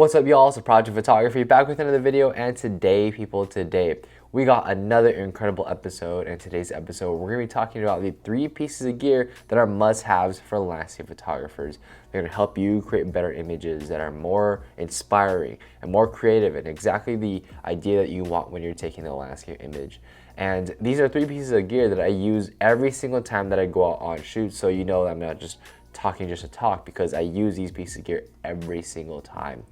What's up, y'all? It's Project Photography back with another video, and today we got another incredible episode. In today's episode, we're gonna be talking about the 3 pieces of gear that are must-haves for landscape photographers. They're gonna help you create better images that are more inspiring and more creative and exactly the idea that you want when you're taking a landscape image. And these are 3 pieces of gear that I use every single time that I go out on shoots, so you know I'm not just talking just to talk, because I use these pieces of gear every single time.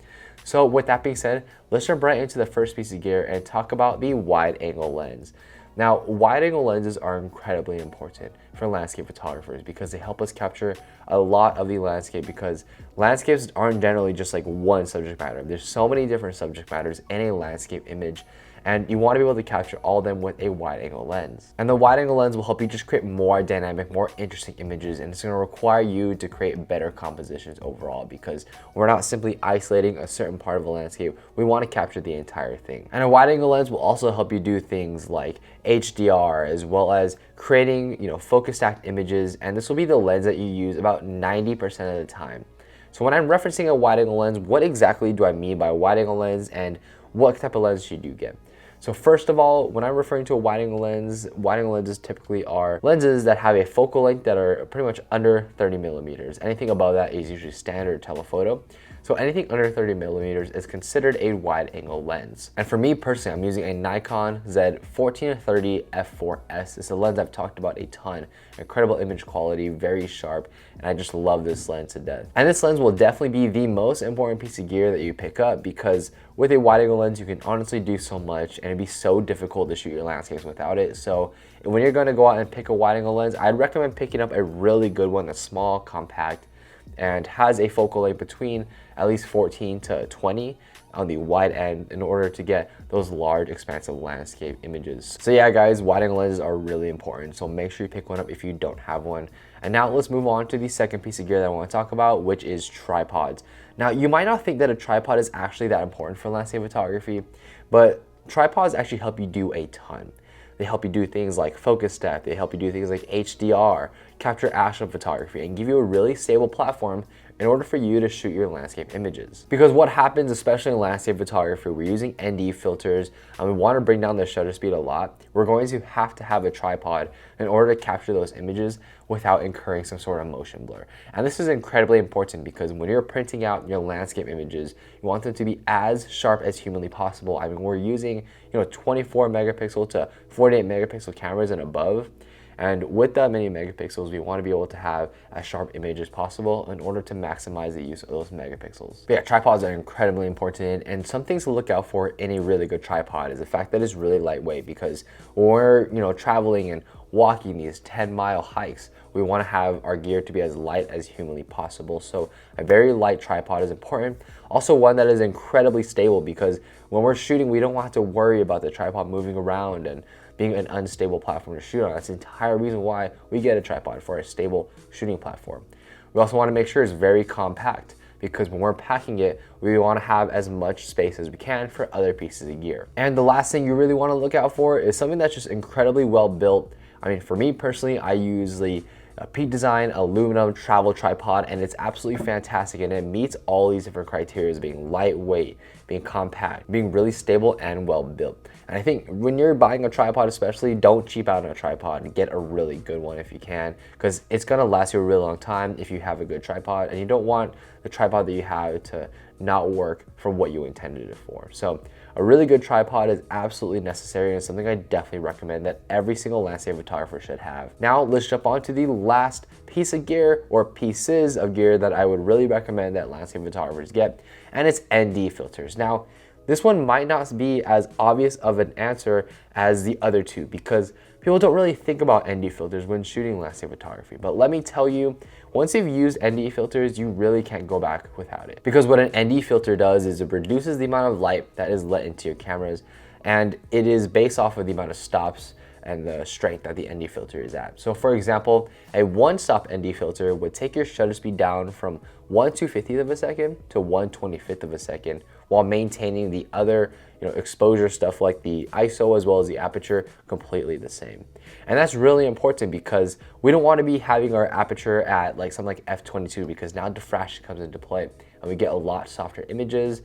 So with that being said, let's jump right into the first piece of gear and talk about the wide angle lens. Now, wide angle lenses are incredibly important for landscape photographers because they help us capture a lot of the landscape, because landscapes aren't generally just like one subject matter. There's so many different subject matters in a landscape image, and you want to be able to capture all of them with a wide angle lens. And the wide angle lens will help you just create more dynamic, more interesting images, and it's going to require you to create better compositions overall, because we're not simply isolating a certain part of the landscape, we want to capture the entire thing. And a wide angle lens will also help you do things like HDR, as well as creating, focus stacked images, and this will be the lens that you use about 90% of the time. So when I'm referencing a wide angle lens, what exactly do I mean by a wide angle lens, and what type of lens should you get? So first of all, when I'm referring to a wide angle lenses typically are lenses that have a focal length that are pretty much under 30 millimeters. Anything above that is usually standard telephoto. So anything under 30 millimeters is considered a wide angle lens. And for me personally, I'm using a Nikon Z14-30 f4S. It's a lens I've talked about a ton. Incredible image quality, very sharp, and I just love this lens to death. And this lens will definitely be the most important piece of gear that you pick up, because with a wide angle lens, you can honestly do so much, and it'd be so difficult to shoot your landscapes without it. So when you're gonna go out and pick a wide angle lens, I'd recommend picking up a really good one that's small, compact, and has a focal length between at least 14 to 20 on the wide end in order to get those large, expansive landscape images. So yeah, guys, wide angle lenses are really important, so make sure you pick one up if you don't have one. And now let's move on to the second piece of gear that I want to talk about, which is tripods. Now, you might not think that a tripod is actually that important for landscape photography, but tripods actually help you do a ton. They help you do things like focus depth, they help you do things like HDR, capture action photography, and give you a really stable platform in order for you to shoot your landscape images. Because what happens, especially in landscape photography, we're using ND filters and we want to bring down the shutter speed a lot. We're going to have a tripod in order to capture those images without incurring some sort of motion blur. And this is incredibly important because when you're printing out your landscape images, you want them to be as sharp as humanly possible. I mean, we're using 24 megapixel to 48 megapixel cameras and above. And with that many megapixels, we want to be able to have as sharp image as possible in order to maximize the use of those megapixels. But yeah, tripods are incredibly important, and some things to look out for in a really good tripod is the fact that it's really lightweight, because when we're traveling and walking these 10-mile hikes, we want to have our gear to be as light as humanly possible. So a very light tripod is important. Also one that is incredibly stable, because when we're shooting, we don't want to worry about the tripod moving around and being an unstable platform to shoot on. That's the entire reason why we get a tripod, for a stable shooting platform. We also want to make sure it's very compact, because when we're packing it, we want to have as much space as we can for other pieces of gear. And the last thing you really want to look out for is something that's just incredibly well built. I mean, for me personally, I use the Peak Design aluminum travel tripod, and it's absolutely fantastic, and it meets all these different criteria, being lightweight, being compact, being really stable and well built. And I think when you're buying a tripod especially, don't cheap out on a tripod and get a really good one if you can, because it's gonna last you a really long time if you have a good tripod, and you don't want the tripod that you have to not work for what you intended it for. So a really good tripod is absolutely necessary, and it's something I definitely recommend that every single landscape photographer should have. Now let's jump on to the last piece of gear, or pieces of gear, that I would really recommend that landscape photographers get, and it's ND filters. Now, this one might not be as obvious of an answer as the other two, because people don't really think about ND filters when shooting landscape photography. But let me tell you, once you've used ND filters, you really can't go back without it. Because what an ND filter does is it reduces the amount of light that is let into your cameras, and it is based off of the amount of stops and the strength that the ND filter is at. So for example, a 1-stop ND filter would take your shutter speed down from 1/250th of a second to 1/25th of a second, while maintaining the other exposure stuff like the ISO as well as the aperture completely the same. And that's really important because we don't want to be having our aperture at like something like f22, because now diffraction comes into play and we get a lot softer images,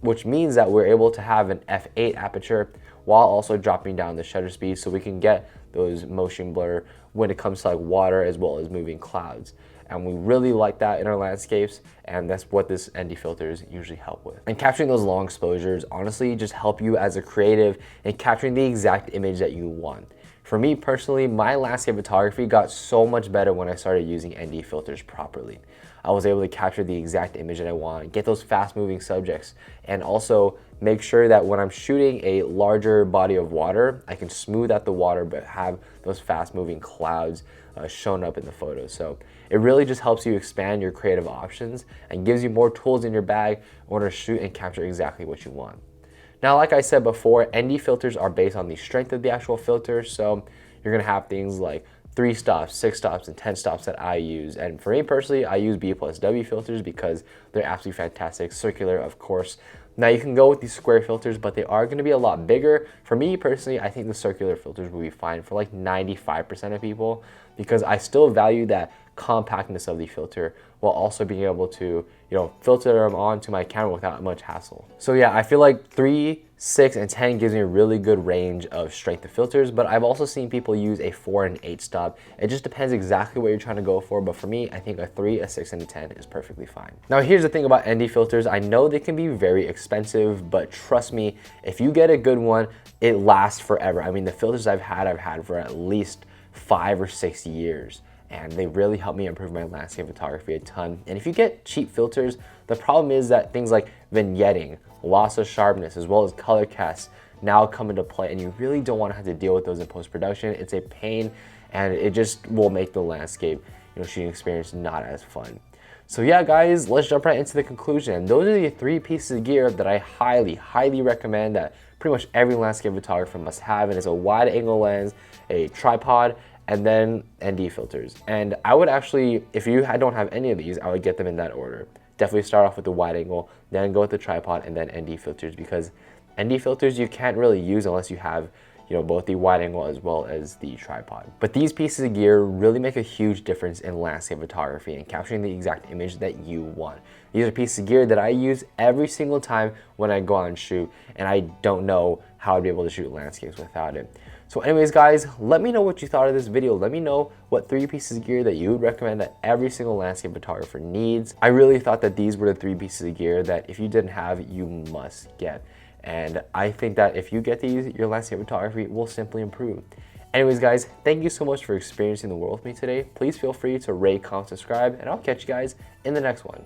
which means that we're able to have an f8 aperture while also dropping down the shutter speed so we can get those motion blur when it comes to like water as well as moving clouds. And we really like that in our landscapes, and that's what this ND filters usually help with. And capturing those long exposures honestly just help you as a creative in capturing the exact image that you want. For me personally, my landscape photography got so much better when I started using ND filters properly. I was able to capture the exact image that I want, get those fast moving subjects, and also make sure that when I'm shooting a larger body of water, I can smooth out the water but have those fast moving clouds shown up in the photo. So it really just helps you expand your creative options and gives you more tools in your bag in order to shoot and capture exactly what you want. Now, like I said before, ND filters are based on the strength of the actual filter. So you're gonna have things like 3 stops, 6 stops, and 10 stops that I use. And for me personally, I use B+W filters because they're absolutely fantastic. Circular, of course. Now you can go with these square filters, but they are gonna be a lot bigger. For me personally, I think the circular filters will be fine for like 95% of people, because I still value that compactness of the filter while also being able to filter them onto my camera without much hassle. So yeah, I feel like 3, 6, and 10 gives me a really good range of strength of filters, but I've also seen people use a 4 and 8 stop. It just depends exactly what you're trying to go for, but for me, I think a 3, a 6, and a 10 is perfectly fine. Now here's the thing about ND filters. I know they can be very expensive, but trust me, if you get a good one, it lasts forever. I mean, the filters I've had for at least 5 or 6 years. And they really help me improve my landscape photography a ton. And if you get cheap filters, the problem is that things like vignetting, loss of sharpness, as well as color casts now come into play, and you really don't want to have to deal with those in post-production. It's a pain, and it just will make the landscape shooting experience not as fun. So yeah, guys, let's jump right into the conclusion. Those are the 3 pieces of gear that I highly recommend that pretty much every landscape photographer must have, and it's a wide angle lens, a tripod, and then ND filters. And I would actually, if you don't have any of these, I would get them in that order. Definitely start off with the wide angle, then go with the tripod, and then ND filters, because ND filters you can't really use unless you have both the wide angle as well as the tripod. But these pieces of gear really make a huge difference in landscape photography and capturing the exact image that you want. These are pieces of gear that I use every single time when I go out and shoot, and I don't know how I'd be able to shoot landscapes without it. So anyways, guys, let me know what you thought of this video. Let me know what 3 pieces of gear that you would recommend that every single landscape photographer needs. I really thought that these were the 3 pieces of gear that if you didn't have, you must get. And I think that if you get these, your landscape photography will simply improve. Anyways, guys, thank you so much for experiencing the world with me today. Please feel free to rate, comment, subscribe, and I'll catch you guys in the next one.